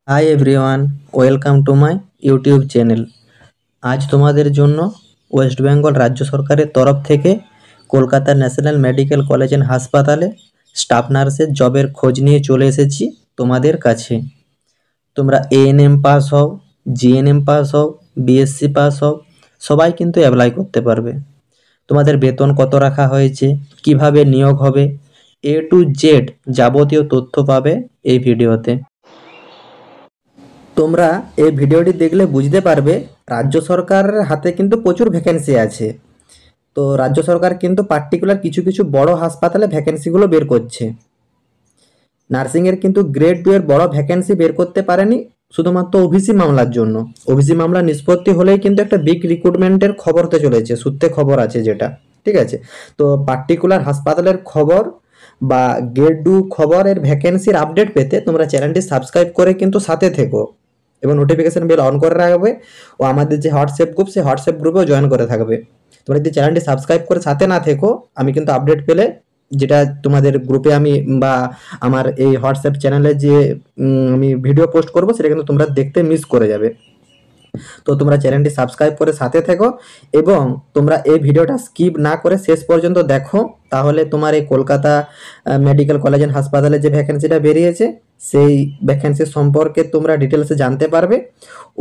Hi everyone, welcome to my YouTube channel. আজ তোমাদের জন্য ওয়েস্ট বেঙ্গল রাজ্য সরকারের তরফ থেকে Kolkata national medical college and হাসপাতালে স্টাফ নার্সের জবের খোঁজ নিয়ে চলে এসেছি তোমাদের কাছে। তোমরা এএনএম পাস হও, জিএনএম পাস হও, বিএসসি পাস হও, সবাই কিন্তু অ্যাপ্লাই করতে পারবে। তোমাদের বেতন কত রাখা হয়েছে, কিভাবে নিয়োগ হবে, এ টু জেড যাবতীয় তথ্য পাবে এই ভিডিওতে। তোমরা এই ভিডিওটি দেখলে বুঝতে পারবে রাজ্য সরকারের হাতে কিন্তু প্রচুর ভ্যাকেন্সি আছে। তো রাজ্য সরকার কিন্তু পার্টিকুলার কিছু কিছু বড় হাসপাতালে ভ্যাকেন্সিগুলো বের করছে। নার্সিংয়ের কিন্তু গ্রেড 2 এর বড় ভ্যাকেন্সি বের করতে পারেনি শুধুমাত্র ওবিসি মামলার জন্য। ওবিসি মামলা নিষ্পত্তি হলেই কিন্তু একটা বিগ রিক্রুটমেন্টের খবর হতে চলেছে, সূত্রে খবর আছে যেটা, ঠিক আছে। তো পার্টিকুলার হাসপাতালের খবর বা গ্রেড 2 খবরের ভ্যাকেন্সির আপডেট পেতে তোমরা চ্যানেলটি সাবস্ক্রাইব করে কিন্তু সাথে থেকো এবং নোটিফিকেশন বেল অন করে রাখবে। ও আমাদের যে হোয়াটসঅ্যাপ গ্রুপ, সেই হোয়াটসঅ্যাপ গ্রুপেও জয়েন করে থাকবে। তোমরা যদি চ্যানেলটি সাবস্ক্রাইব করে সাথে না থেকো, আমি কিন্তু আপডেট পেলে যেটা তোমাদের গ্রুপে আমি বা আমার এই হোয়াটসঅ্যাপ চ্যানেলে যে আমি ভিডিও পোস্ট করব সেটা কিন্তু তোমরা দেখতে মিস করে যাবে। তো তোমরা চ্যানেলটি সাবস্ক্রাইব করে সাথে থেকো এবং তোমরা এই ভিডিওটা স্কিপ না করে শেষ পর্যন্ত দেখো, তাহলে তোমার এই কলকাতা মেডিকেল কলেজ অ্যান্ড হাসপাতালে যে ভ্যাকেন্সিটা বেরিয়েছে সেই ভ্যাকেন্সি সম্পর্কে তোমরা ডিটেলসে জানতে পারবে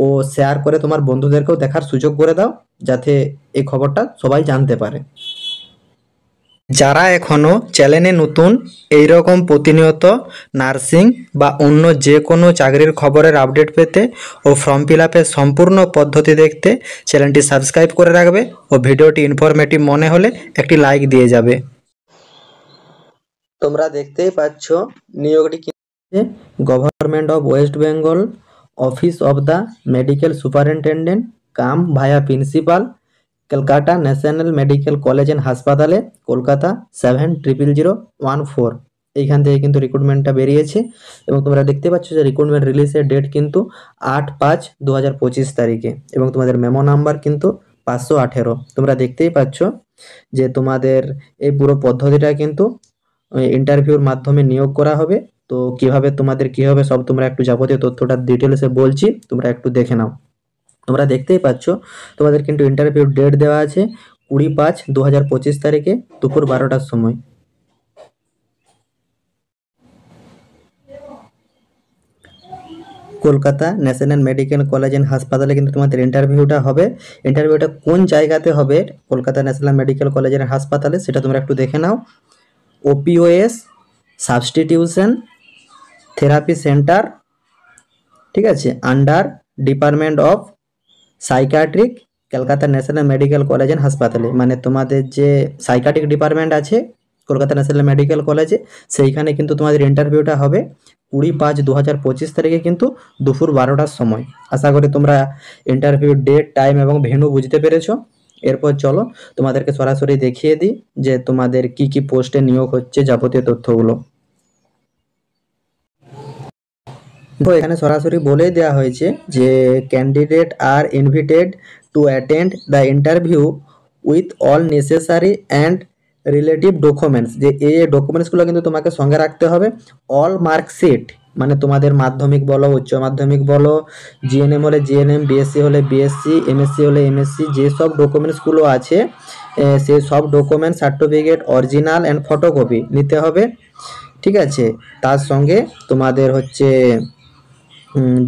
ও শেয়ার করে তোমার বন্ধুদেরকেও দেখার সুযোগ করে দাও, যাতে এই খবরটা সবাই জানতে পারে। যারা এখনও চ্যানেলে নতুন, এইরকম প্রতিনিয়ত নার্সিং বা অন্য যে কোনো চাকরির খবরের আপডেট পেতে ও ফর্ম ফিল আপের সম্পূর্ণ পদ্ধতি দেখতে চ্যানেলটি সাবস্ক্রাইব করে রাখবে ও ভিডিওটি ইনফরমেটিভ মনে হলে একটি লাইক দিয়ে যাবে। তোমরা দেখতেই পাচ্ছ নিয়োগটি কি, government of West Bengal, office of the medical superintendent cum via principal, Kolkata national medical college and হাসপাতালে, কলকাতা 700014। এইখান থেকে কিন্তু রিক্রুটমেন্টটা বেরিয়েছে এবং তোমরা দেখতে পাচ্ছ যে রিক্রুটমেন্ট রিলিজের ডেট কিন্তু 8/5/2025 তারিখে এবং তোমাদের মেমো নাম্বার কিন্তু 518। তোমরা দেখতেই পাচ্ছ যে তোমাদের এই পুরো পদ্ধতিটা কিন্তু ইন্টারভিউর মাধ্যমে নিয়োগ করা হবে। তো কিভাবে তোমাদের কি হবে সব তোমরা একটু যাবতীয় তথ্যটা ডিটেলসে বলছি, তোমরা একটু দেখে নাও। তোমরা দেখতেই পাচ্ছ তোমাদের কিন্তু ইন্টারভিউ ডেট দেওয়া আছে 20/5/2025 তারিখে দুপুর 12টার সময়। Kolkata national medical college and হাসপাতালে কিন্তু তোমাদের ইন্টারভিউটা হবে। ইন্টারভিউটা কোন জায়গাতে হবে Kolkata national medical college and হাসপাতালে সেটা তোমরা একটু দেখে নাও। ওপিওএস সাবস্টিটিউশন থেরাপি সেন্টার, ঠিক আছে, under department of psychiatric, Kolkata national medical college and হাসপাতালে। মানে তোমাদের যে সাইকিয়াট্রিক ডিপার্টমেন্ট আছে কলকাতা ন্যাশনাল মেডিকেল কলেজে, সেইখানে কিন্তু তোমাদের ইন্টারভিউটা হবে 20/5/2025 তারিখে কিন্তু দুপুর 12টার সময়। আশা করি তোমরা ইন্টারভিউ ডেট, টাইম এবং ভেন্যু বুঝতে পেরেছো। এরপর চলো তোমাদেরকে সরাসরি দেখিয়ে দিই যে তোমাদের কি কি পোস্টে নিয়োগ হচ্ছে, যাবতীয় তথ্যগুলো। তো এখানে সরাসরি বলেই দেওয়া হয়েছে যে candidate are invited to attend the interview with all necessary and relative documents. যে এই ডকুমেন্টসগুলো কিন্তু তোমাকে সঙ্গে রাখতে হবে। অল মার্কশিট, মানে তোমাদের মাধ্যমিক বলো, উচ্চ মাধ্যমিক বলো, জিএনএম হলে জিএনএম, বিএসসি হলে বিএসসি, এমএসসি হলে এমএসসি, যেসব ডকুমেন্টসগুলো আছে সেই সব document certificate original and photocopy নিতে হবে, ঠিক আছে। তার সঙ্গে তোমাদের হচ্ছে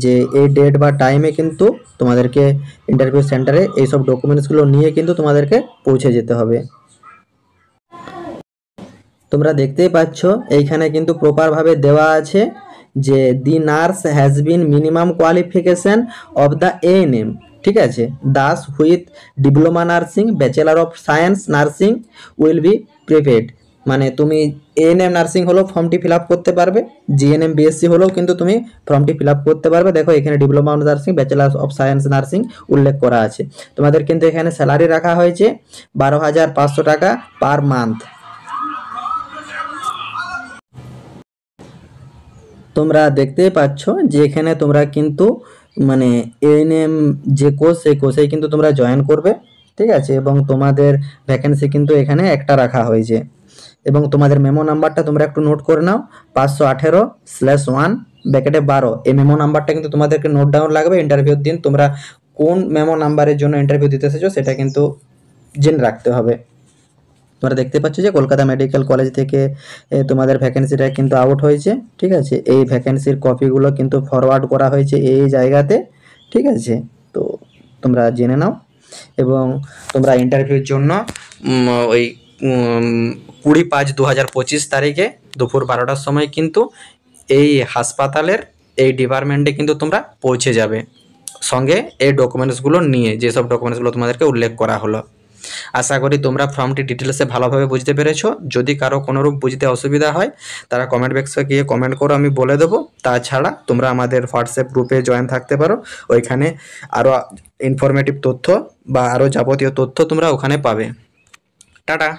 যে এই ডেট বা টাইমে কিন্তু তোমাদেরকে ইন্টারভিউ সেন্টারে এইসব ডকুমেন্টসগুলো নিয়ে কিন্তু তোমাদেরকে পৌঁছে যেতে হবে। তোমরা দেখতেই পাচ্ছ এইখানে কিন্তু প্রপারভাবে দেওয়া আছে যে the nurse has been minimum qualification of the ANM, ঠিক আছে, thus with diploma nursing, bachelor of science nursing will be preferred. মানে তুমি এএনএম নার্সিং হলেও ফর্মটি ফিল আপ করতে পারবে, জিএনএম বিএসসি হলেও কিন্তু তুমি ফর্মটি ফিল আপ করতে পারবে। দেখো এখানে diploma of nursing, bachelor of science nursing উল্লেখ করা আছে। তোমাদের কিন্তু এখানে স্যালারি রাখা হয়েছে 12,500 টাকা পার মান্থ। তোমরা দেখতেই পাচ্ছ যে এখানে তোমরা কিন্তু মানে এএনএম যে কোর্স, সেই কোর্সেই কিন্তু তোমরা জয়েন করবে, ঠিক আছে। এবং তোমাদের ভ্যাকেন্সি কিন্তু এখানে একটা রাখা হয়েছে। এবং তোমাদের মেমো নাম্বারটা তোমরা একটু নোট করে নাও, 518/1/12। এই মেমো নাম্বারটা কিন্তু তোমাদেরকে নোট ডাউন লাগবে। ইন্টারভিউর দিন তোমরা কোন মেমো নাম্বারের জন্য ইন্টারভিউ দিতে এসেছো সেটা কিন্তু জেনে রাখতে হবে। তোমরা দেখতে পাচ্ছ যে কলকাতা মেডিকেল কলেজ থেকে তোমাদের ভ্যাকেন্সিটা কিন্তু আউট হয়েছে, ঠিক আছে। এই ভ্যাকেন্সির কপিগুলো কিন্তু ফরওয়ার্ড করা হয়েছে এই জায়গাতে, ঠিক আছে। তো তোমরা জেনে নাও এবং তোমরা ইন্টারভিউর জন্য ওই 20/5/2025 তারিখে দুপুর 12টার সময় কিন্তু এই হাসপাতালের এই ডিপার্টমেন্টে কিন্তু তোমরা পৌঁছে যাবে, সঙ্গে এই ডকুমেন্টসগুলো নিয়ে, যেসব ডকুমেন্টসগুলো তোমাদেরকে উল্লেখ করা হলো। আশা করি তোমরা ফর্মটি ডিটেলসে ভালোভাবে বুঝতে পেরেছো। যদি কারো কোনোরূপ বুঝতে অসুবিধা হয় তারা কমেন্ট বক্সে গিয়ে কমেন্ট করো, আমি বলে দেবো। তাছাড়া তোমরা আমাদের হোয়াটসঅ্যাপ গ্রুপে জয়েন থাকতে পারো, ওইখানে আরও ইনফরমেটিভ তথ্য বা আরও যাবতীয় তথ্য তোমরা ওখানে পাবে। টাটা।